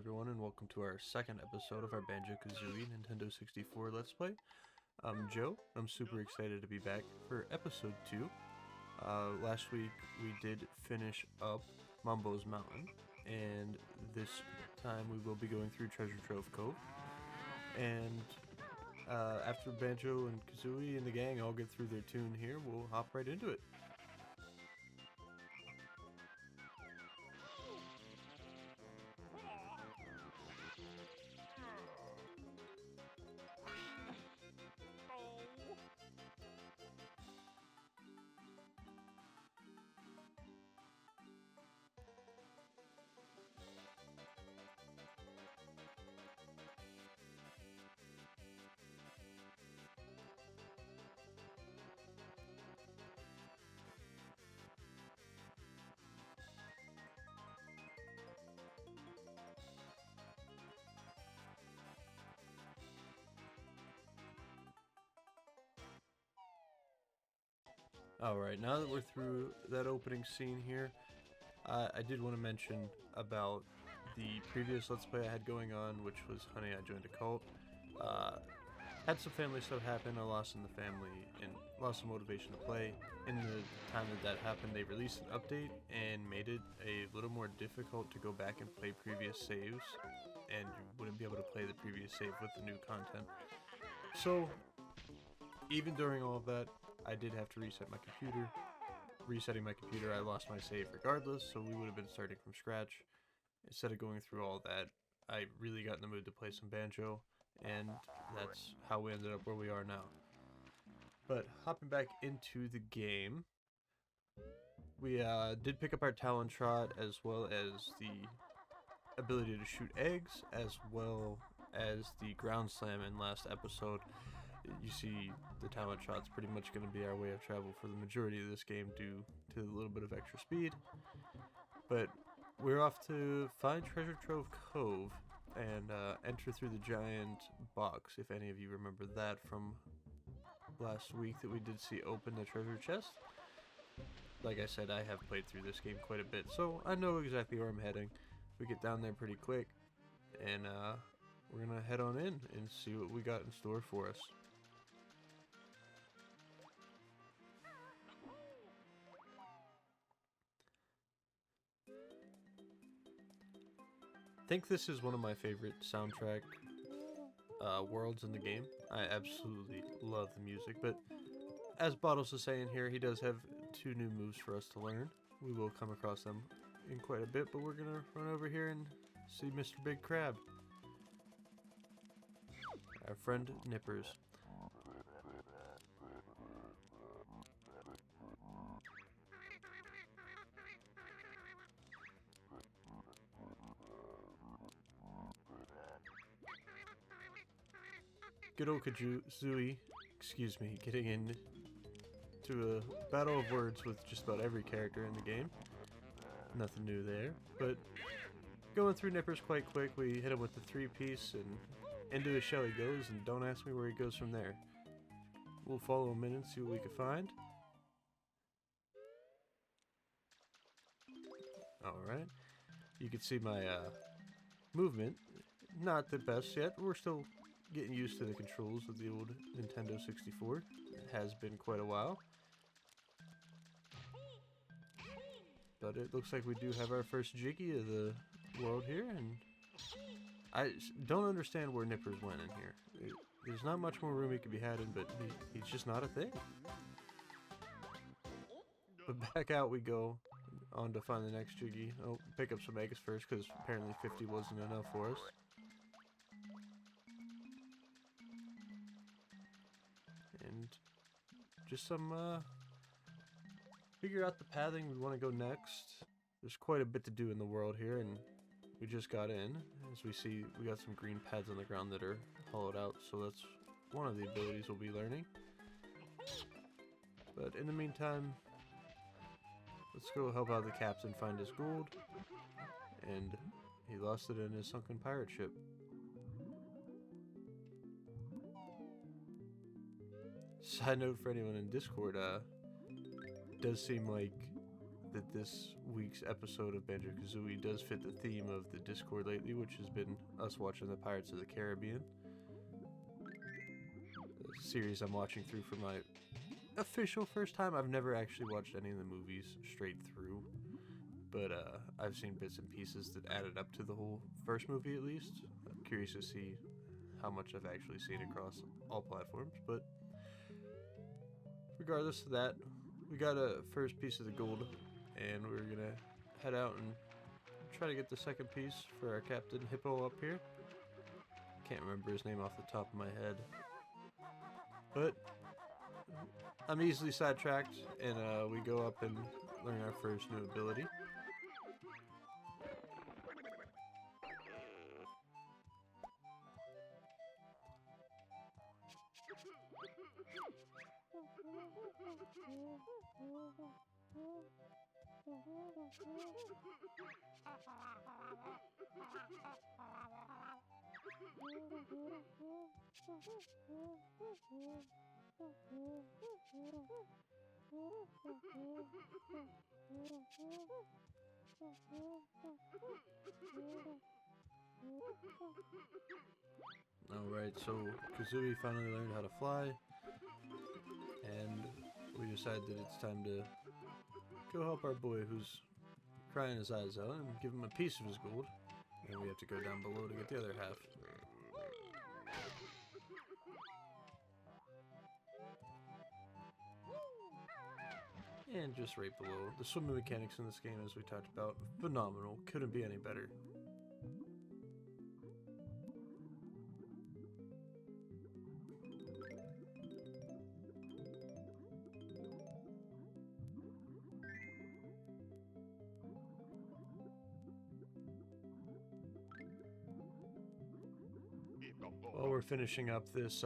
everyone, and welcome to our second episode of our Banjo Kazooie Nintendo 64 Let's Play. I'm Joe. I'm super excited to be back for episode 2. Last week we did finish up Mumbo's Mountain, and this time we will be going through Treasure Trove Cove. And after Banjo and Kazooie and the gang all get through their tune here, we'll hop right into it. Alright, now that we're through that opening scene here, I did want to mention about the previous Let's Play I had going on, which was Honey, I Joined a Cult. Had some family stuff happen, a loss in the family, and lost some motivation to play. In the time that happened, they released an update and made it a little more difficult to go back and play previous saves, and you wouldn't be able to play the previous save with the new content. So, even during all of that, I did have to reset my computer. Resetting my computer, I lost my save regardless, so we would have been starting from scratch. Instead of going through all that, I really got in the mood to play some Banjo, and that's how we ended up where we are now. But hopping back into the game, we did pick up our Talon Trot, as well as the ability to shoot eggs, as well as the Ground Slam in last episode. You see, the Talon Trot's pretty much going to be our way of travel for the majority of this game due to a little bit of extra speed. But we're off to find Treasure Trove Cove and enter through the giant box, if any of you remember that from last week that we did see open the treasure chest. Like I said, I have played through this game quite a bit, so I know exactly where I'm heading. We get down there pretty quick, and we're going to head on in and see what we got in store for us. I think this is one of my favorite soundtrack worlds in the game. I absolutely love the music, but as Bottles is saying here, he does have 2 new moves for us to learn. We will come across them in quite a bit, but we're gonna run over here and see Mr. Big Crab. Our friend Nippers. Good old Kazooie, excuse me, getting into a battle of words with just about every character in the game. Nothing new there, but going through Nippers quite quick. We hit him with the 3-piece and into his shell he goes, and don't ask me where he goes from there. We'll follow him in and see what we can find. Alright, you can see my movement, not the best yet. We're still getting used to the controls of the old Nintendo 64. It has been quite a while. But it looks like we do have our first Jiggy of the world here, and I don't understand where Nippers went in here. There's not much more room he could be had in, but he's just not a thing. But back out we go, on to find the next Jiggy. Oh, pick up some eggs first, because apparently 50 wasn't enough for us. And just some, figure out the pathing we want to go next. There's quite a bit to do in the world here, and we just got in. As we see, we got some green pads on the ground that are hollowed out, so that's one of the abilities we'll be learning. But in the meantime, let's go help out the captain find his gold. And he lost it in his sunken pirate ship. Side note for anyone in Discord, it does seem like that this week's episode of Banjo Kazooie does fit the theme of the Discord lately, which has been us watching the Pirates of the Caribbean. A series I'm watching through for my official first time. I've never actually watched any of the movies straight through, but I've seen bits and pieces that added up to the whole first movie at least. I'm curious to see how much I've actually seen across all platforms, but regardless of that, we got a first piece of the gold, and we're gonna head out and try to get the second piece for our Captain Hippo up here. Can't remember his name off the top of my head, but I'm easily sidetracked, and we go up and learn our first new ability. Alright, so Kazooie finally learned how to fly, and we decide that it's time to go help our boy who's crying his eyes out and give him a piece of his gold, and we have to go down below to get the other half. And just right below, the swimming mechanics in this game, as we talked about, phenomenal, couldn't be any better. While we're finishing up this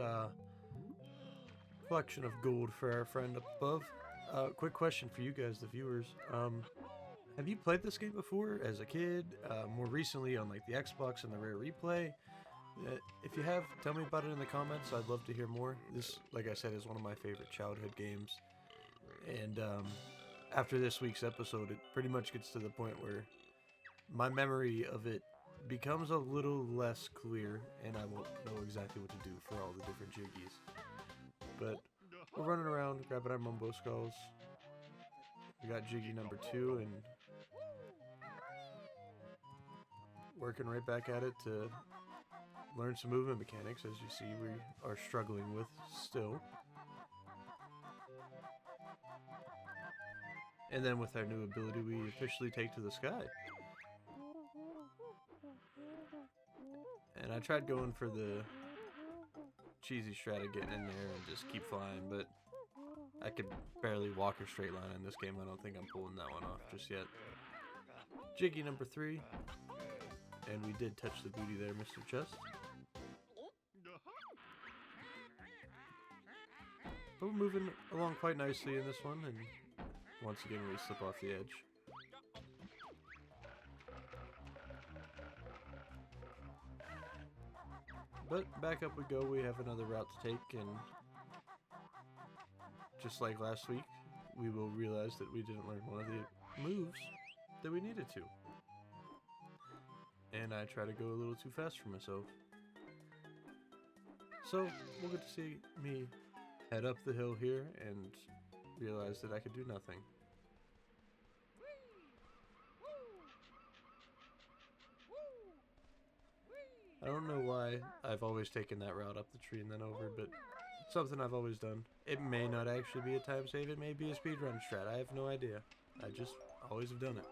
collection of gold for our friend up above, quick question for you guys, the viewers. Have you played this game before as a kid? More recently on like the Xbox and the Rare Replay? If you have, tell me about it in the comments. I'd love to hear more. This, like I said, is one of my favorite childhood games. And after this week's episode, it pretty much gets to the point where my memory of it becomes a little less clear, and I won't know exactly what to do for all the different jiggies. But we're running around grabbing our Mumbo Skulls. We got Jiggy number 2 and working right back at it to learn some movement mechanics. As you see, we are struggling with still. And then with our new ability, we officially take to the sky. And I tried going for the cheesy strat of getting in there and just keep flying, but I could barely walk a straight line in this game. I don't think I'm pulling that one off just yet. Jiggy number 3. And we did touch the booty there, Mr. Chest. But we're moving along quite nicely in this one, and once again we slip off the edge. But back up we go. We have another route to take, and just like last week, we will realize that we didn't learn one of the moves that we needed to. And I try to go a little too fast for myself. So we'll get to see me head up the hill here and realize that I could do nothing. I don't know why I've always taken that route up the tree and then over, but it's something I've always done. It may not actually be a time save, it may be a speedrun strat, I have no idea. I just always have done it.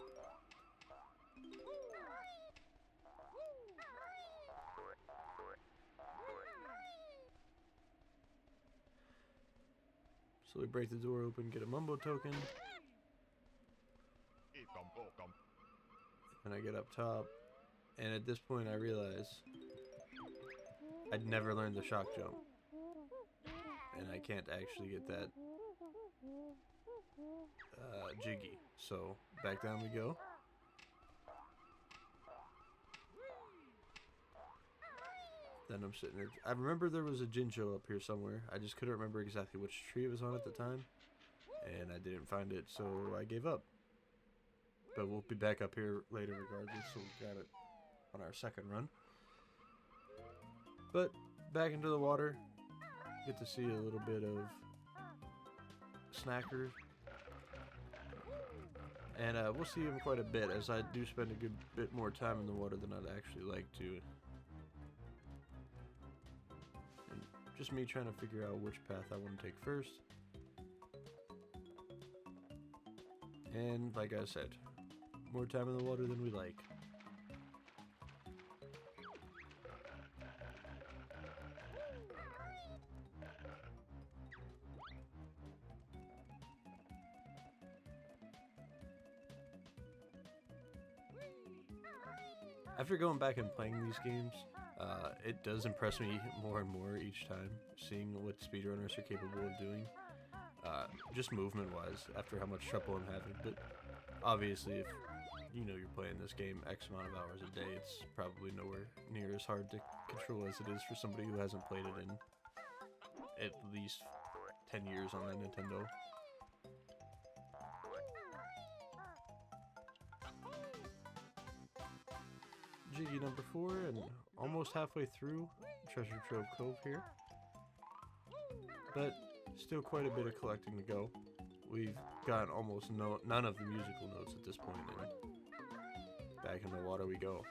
So we break the door open, get a Mumbo token. And I get up top. And at this point I realize I'd never learned the shock jump. And I can't actually get that jiggy. So back down we go. Then I'm sitting there. I remember there was a Jinjo up here somewhere. I just couldn't remember exactly which tree it was on at the time. And I didn't find it, so I gave up. but we'll be back up here later regardless, so we got it on our second run. But back into the water, get to see a little bit of Snacker, and we'll see him quite a bit, as I do spend a good bit more time in the water than I'd actually like to. And just me trying to figure out which path I want to take first. And like I said, more time in the water than we like. After going back and playing these games, it does impress me more and more each time, seeing what speedrunners are capable of doing. Just movement-wise, after how much trouble I'm having. But obviously, if you know you're playing this game X amount of hours a day, it's probably nowhere near as hard to control as it is for somebody who hasn't played it in at least 10 years on that Nintendo. Jiggy number 4, and almost halfway through Treasure Trove Cove here. But still quite a bit of collecting to go. We've gotten almost none of the musical notes at this point, and back in the water we go.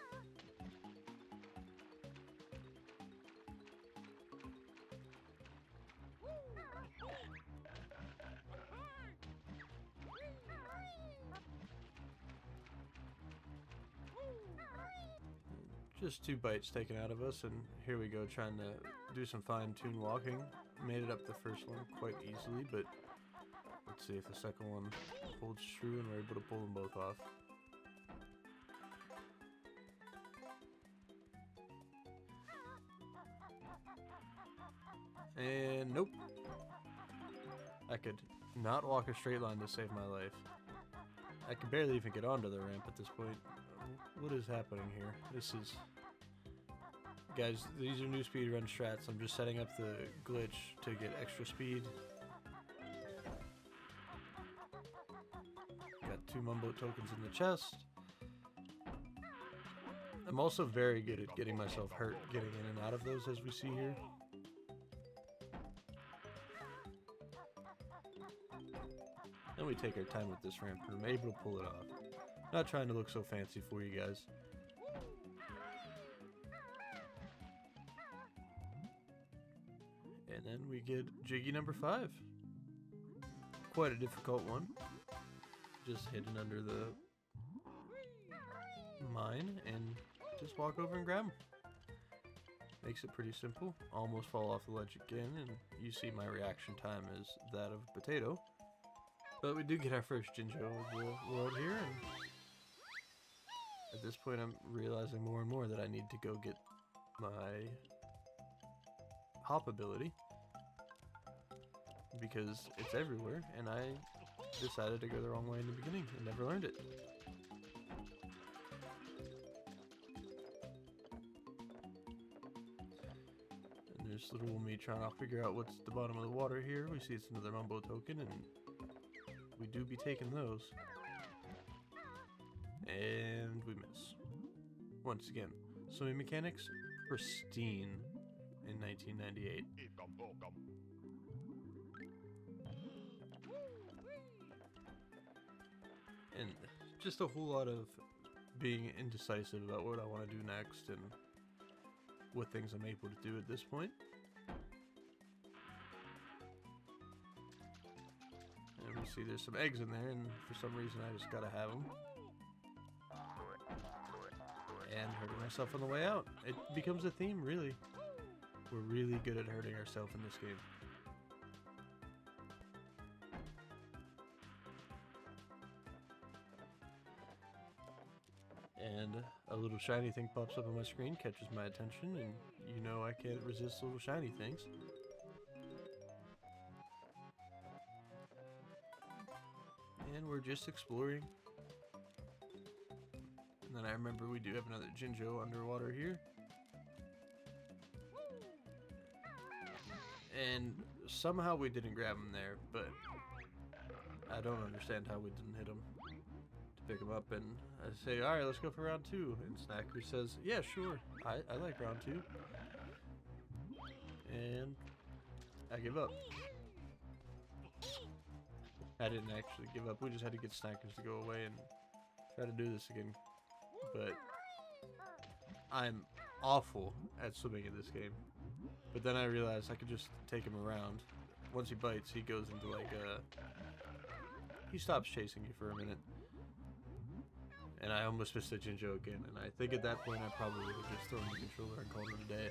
Just 2 bites taken out of us, and here we go trying to do some fine-tuned walking. Made it up the first one quite easily, but let's see if the second one holds true and we're able to pull them both off. And nope. I could not walk a straight line to save my life. I could barely even get onto the ramp at this point. What is happening here? This is... Guys, these are new speedrun strats. I'm just setting up the glitch to get extra speed. Got 2 Mumbo tokens in the chest. I'm also very good at getting myself hurt, getting in and out of those, as we see here. And we take our time with this ramp, and I'm able to pull it off. Not trying to look so fancy for you guys. And then we get Jiggy number 5. Quite a difficult one. Just hidden under the mine and just walk over and grab him. Makes it pretty simple. Almost fall off the ledge again, and you see my reaction time is that of a potato. But we do get our first Jinjo of the world here, and at this point I'm realizing more and more that I need to go get my hop ability, because it's everywhere, and I decided to go the wrong way in the beginning and never learned it. And there's little me trying to figure out what's at the bottom of the water here. We see it's another Mumbo token, and we do be taking those. And we miss. Once again, swimming mechanics, pristine in 1998. And just a whole lot of being indecisive about what I want to do next and what things I'm able to do at this point. And we see there's some eggs in there, and for some reason I just gotta have them. And hurting myself on the way out. It becomes a theme, really. We're really good at hurting ourselves in this game. And a little shiny thing pops up on my screen, catches my attention, and you know I can't resist little shiny things. And we're just exploring. And then I remember we do have another Jinjo underwater here. And somehow we didn't grab him there, but I don't understand how we didn't hit him, to pick him up and I say, all right, let's go for round 2. And Snacker says, yeah, sure. I like round 2. And I give up. I didn't actually give up. We just had to get Snackers to go away and try to do this again. But I'm awful at swimming in this game. But then I realized I could just take him around. Once he bites, he goes into like he stops chasing you for a minute. And I almost missed the Jinjo again. And I think at that point I probably would have just thrown the controller and called it a day.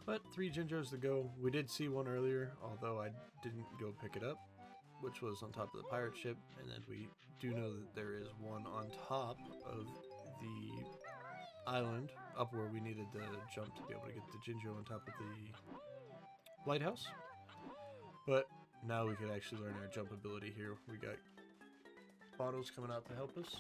But 3 Jinjos to go. We did see one earlier, although I didn't go pick it up, which was on top of the pirate ship. And then we do know that there is one on top of the island, up where we needed the jump to be able to get the Jinjo on top of the lighthouse. But now we could actually learn our jump ability here. We got bottles coming out to help us.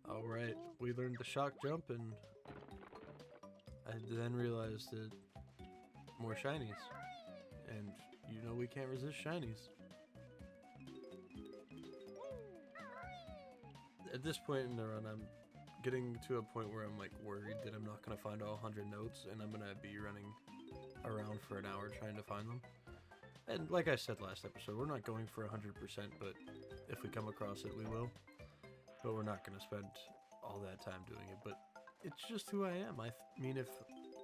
Alright, we learned the shock jump, and I then realized that more shinies. And you know we can't resist shinies. At this point in the run, I'm getting to a point where I'm like worried that I'm not going to find all 100 notes, and I'm going to be running around for an hour trying to find them. And like I said last episode, we're not going for 100%, but if we come across it, we will. But we're not going to spend all that time doing it. But it's just who I am. I mean, if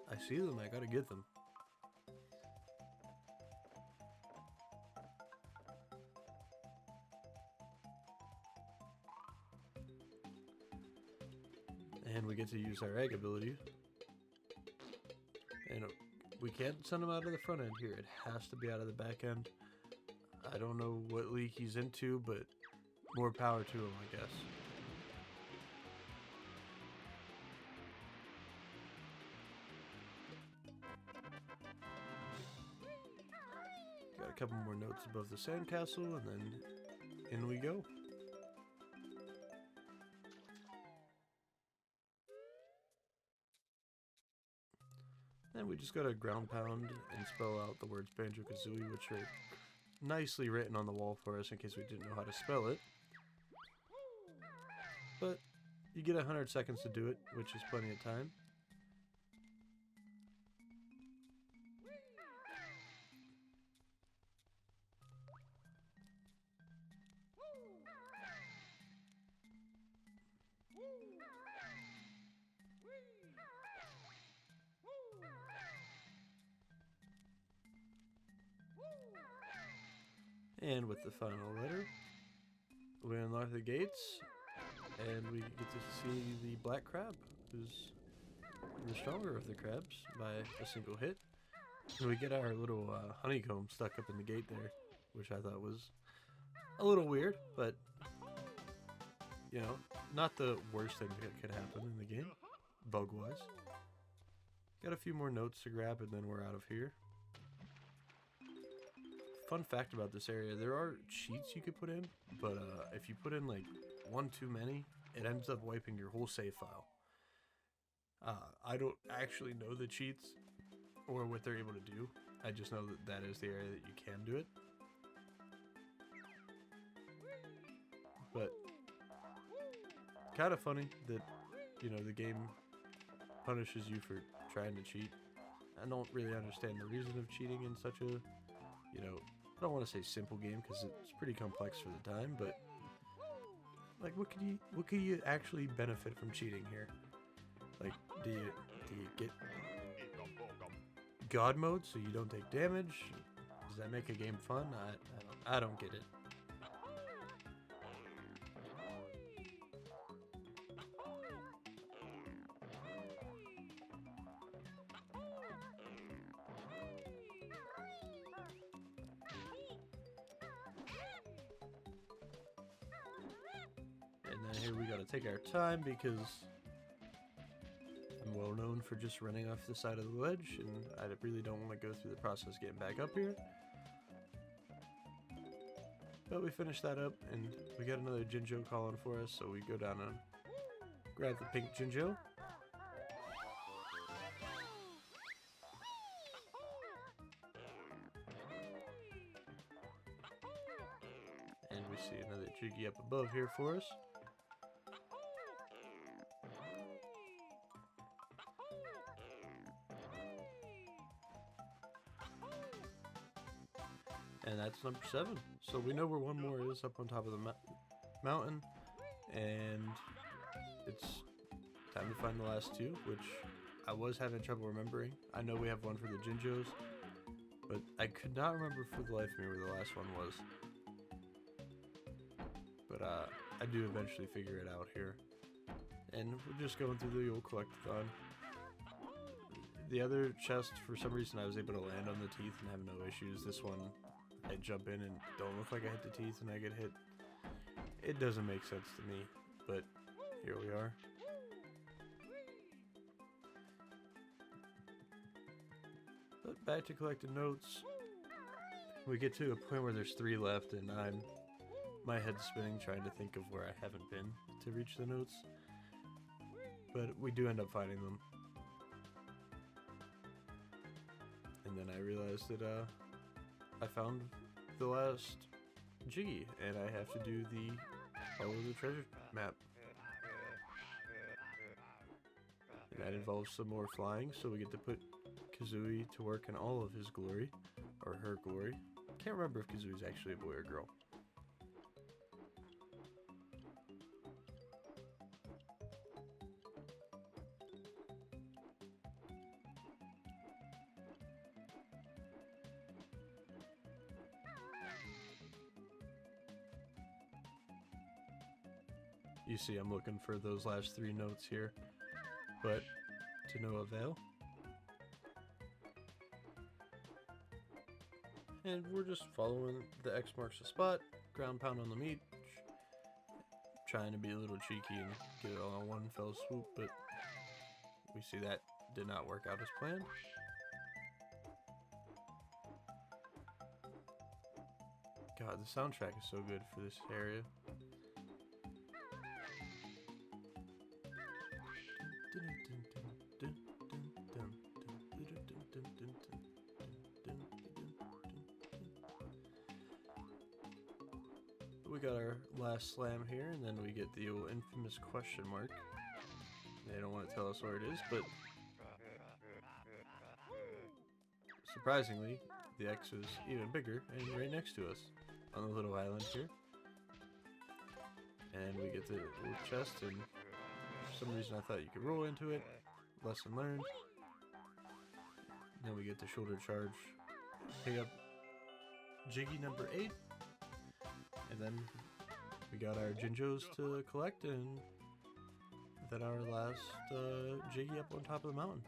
I see them, I got to get them. And we get to use our egg ability. And we can't send him out of the front end here. It has to be out of the back end. I don't know what league he's into, but more power to him, I guess. Got a couple more notes above the sandcastle, and then in we go. And we just gotta ground pound and spell out the words Banjo Kazooie, which are nicely written on the wall for us in case we didn't know how to spell it. But you get 100 seconds to do it, which is plenty of time. And with the final letter, we unlock the gates, and we get to see the black crab, who's the stronger of the crabs by a single hit. And we get our little honeycomb stuck up in the gate there, which I thought was a little weird, but, you know, not the worst thing that could happen in the game, bug-wise. Got a few more notes to grab, and then we're out of here. Fun fact about this area, there are cheats you could put in, but if you put in like one too many, it ends up wiping your whole save file. I don't actually know the cheats or what they're able to do. I just know that that is the area that you can do it. But kind of funny that, you know, the game punishes you for trying to cheat. I don't really understand the reason of cheating in such a, you know, I don't want to say simple game because it's pretty complex for the time, but like what could you actually benefit from cheating here? Like do you get God mode so you don't take damage? Does that make a game fun? I don't get it. here we gotta take our time because I'm well known for just running off the side of the ledge, and I really don't want to go through the process getting back up here. But we finished that up, and we got another Jinjo calling for us, so we go down and grab the pink Jinjo. And we see another Jiggy up above here for us. And that's number 7. So we know where one more is up on top of the mountain. And it's time to find the last 2, which I was having trouble remembering. I know we have one for the Jinjos, but I could not remember for the life of me where the last one was. But I do eventually figure it out here. And we're just going through the old collectathon. The other chest, for some reason, I was able to land on the teeth and have no issues. This one, I jump in and don't look like I hit the teeth and I get hit. It doesn't make sense to me, but here we are. But back to collecting notes. We get to a point where there's 3 left, and my head's spinning trying to think of where I haven't been to reach the notes. But we do end up finding them. And then I realized that I found the last Jiggy, and I have to do the follow the treasure map. And that involves some more flying, so we get to put Kazooie to work in all of his glory, or her glory. Can't remember if Kazooie's actually a boy or girl. You see, I'm looking for those last 3 notes here, but to no avail. And we're just following the X marks the spot, ground pound on the meat, trying to be a little cheeky and get it all in one fell swoop, but we see that did not work out as planned. God, the soundtrack is so good for this area. We got our last slam here, and then we get the old infamous question mark. They don't want to tell us where it is, but surprisingly, the X is even bigger and right next to us on the little island here. And we get the little chest, and for some reason I thought you could roll into it. Lesson learned. Then we get the shoulder charge, pick up Jiggy number 8, and then we got our Jinjos to collect, and then our last Jiggy up on top of the mountain.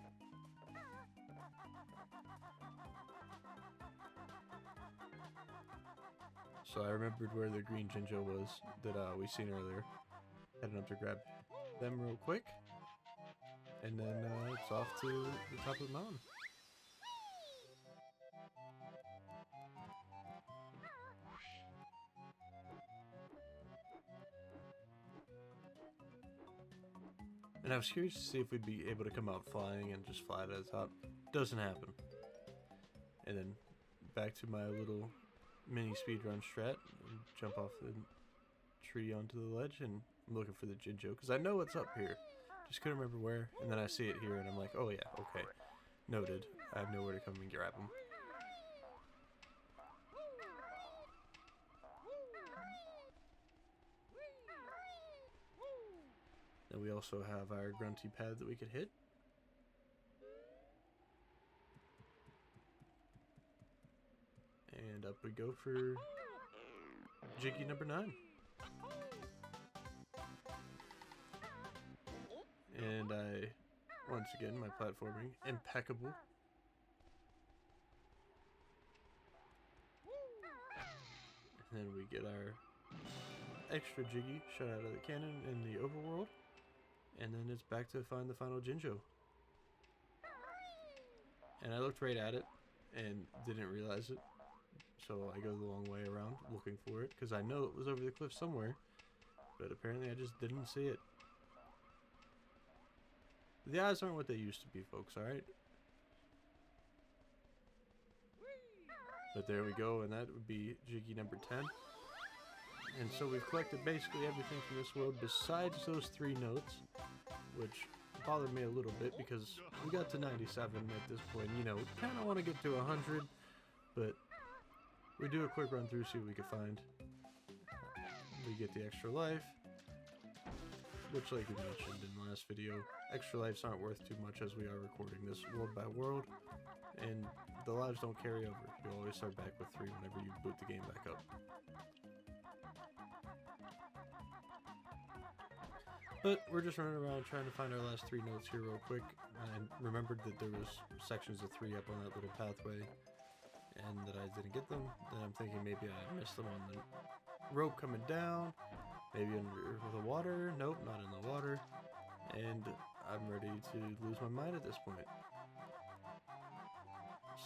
So I remembered where the green Jinjo was that we seen earlier. Heading up to grab them real quick, and then it's off to the top of the mountain. And I was curious to see if we'd be able to come out flying and just fly to the top. Doesn't happen. And then back to my little mini speedrun strat. And jump off the tree onto the ledge, and I'm looking for the Jinjo because I know it's up here. Just couldn't remember where. And then I see it here, and I'm like, oh yeah, okay. Noted. I have nowhere to come and grab him. Then we also have our grunty pad that we could hit. And up we go for Jiggy number 9. And once again, my platforming, impeccable. And then we get our extra Jiggy shot out of the cannon in the overworld. And then it's back to find the final Jinjo. And I looked right at it and didn't realize it. So I go the long way around looking for it because I know it was over the cliff somewhere. But apparently I just didn't see it. The eyes aren't what they used to be, folks, alright? But there we go, and that would be Jiggy number 10. And so we've collected basically everything from this world besides those 3 notes, which bothered me a little bit because we got to 97 at this point. You know, we kind of want to get to 100, but we do a quick run through, see what we can find. We get the extra life, which, like we mentioned in the last video, extra lives aren't worth too much as we are recording this world by world, and the lives don't carry over. You always start back with 3 whenever you boot the game back up. But we're just running around trying to find our last 3 notes here real quick. I remembered that there was sections of 3 up on that little pathway, and that I didn't get them. Then I'm thinking maybe I missed them on the rope coming down, maybe under the water. Nope, not in the water. And I'm ready to lose my mind at this point.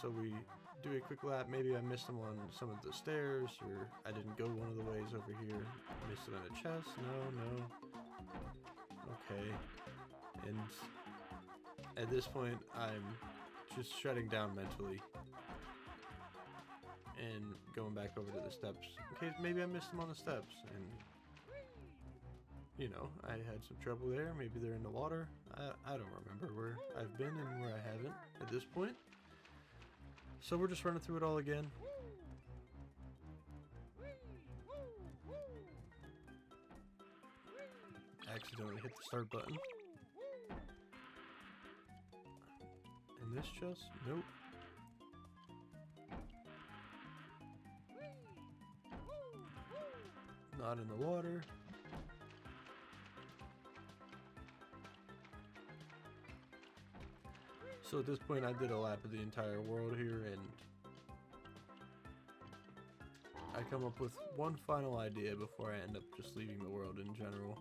So we do a quick lap. Maybe I missed them on some of the stairs, or I didn't go one of the ways over here. Missed it on a chest. No. Okay. And at this point, I'm just shutting down mentally and going back over to the steps. Okay, maybe I missed them on the steps, and you know, I had some trouble there. Maybe they're in the water. I don't remember where I've been and where I haven't at this point. So we're just running through it all again. Accidentally hit the start button. And this chest? Nope. Not in the water. So at this point I did a lap of the entire world here, and I come up with one final idea before I end up just leaving the world in general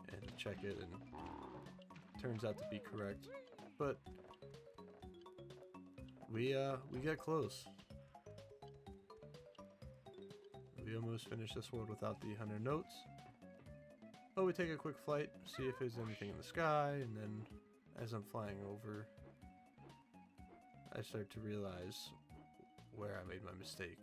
and check it, and it turns out to be correct. But we got close. We almost finished this world without the 100 notes. But we take a quick flight, see if there's anything in the sky, and then as I'm flying over, I start to realize where I made my mistake.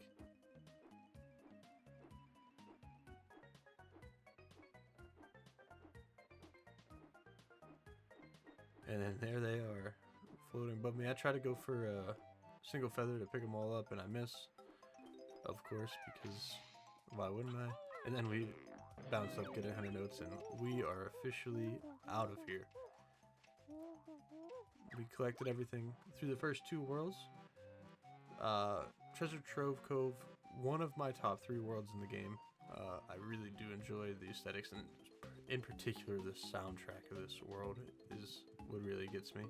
And then there they are, floating above me. I try to go for a single feather to pick them all up, and I miss, of course, because why wouldn't I? And then we bounce up, get 100 notes, and we are officially out of here. We collected everything through the first 2 worlds. Treasure Trove Cove, one of my top 3 worlds in the game. I really do enjoy the aesthetics, and in particular the soundtrack of this world is what really gets me.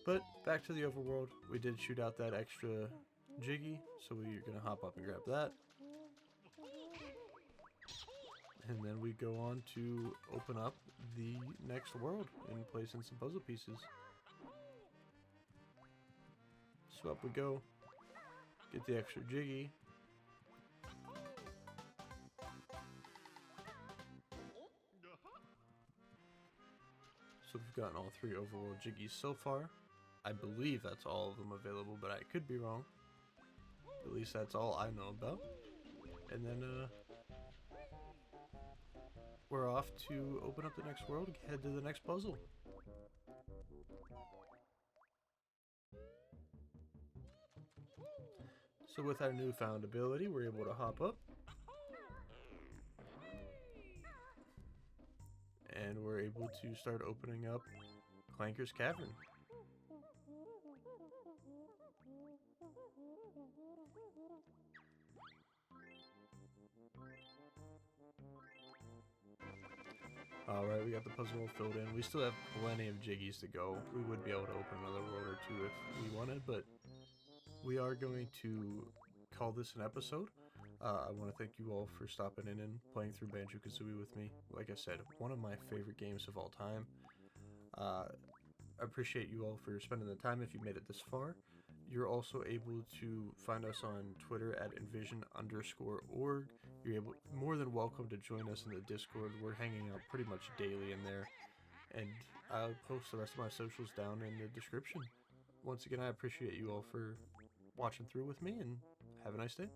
But back to the overworld, we did shoot out that extra Jiggy, so we're gonna hop up and grab that. And then we go on to open up the next world and place in some puzzle pieces. So up we go, get the extra Jiggy. So we've gotten all 3 overworld Jiggies so far. I believe that's all of them available, but I could be wrong. At least that's all I know about. And then we're off to open up the next world and head to the next puzzle. So with our newfound ability, we're able to hop up. And we're able to start opening up Clanker's Cavern. Alright, we got the puzzle all filled in. We still have plenty of Jiggies to go. We would be able to open another world or 2 if we wanted, but we are going to call this an episode. I want to thank you all for stopping in and playing through Banjo Kazooie with me. Like I said, one of my favorite games of all time. I appreciate you all for spending the time if you made it this far. You're also able to find us on Twitter at envision_org. You're more than welcome to join us in the Discord. We're hanging out pretty much daily in there. And I'll post the rest of my socials down in the description. Once again, I appreciate you all for watching through with me, and have a nice day.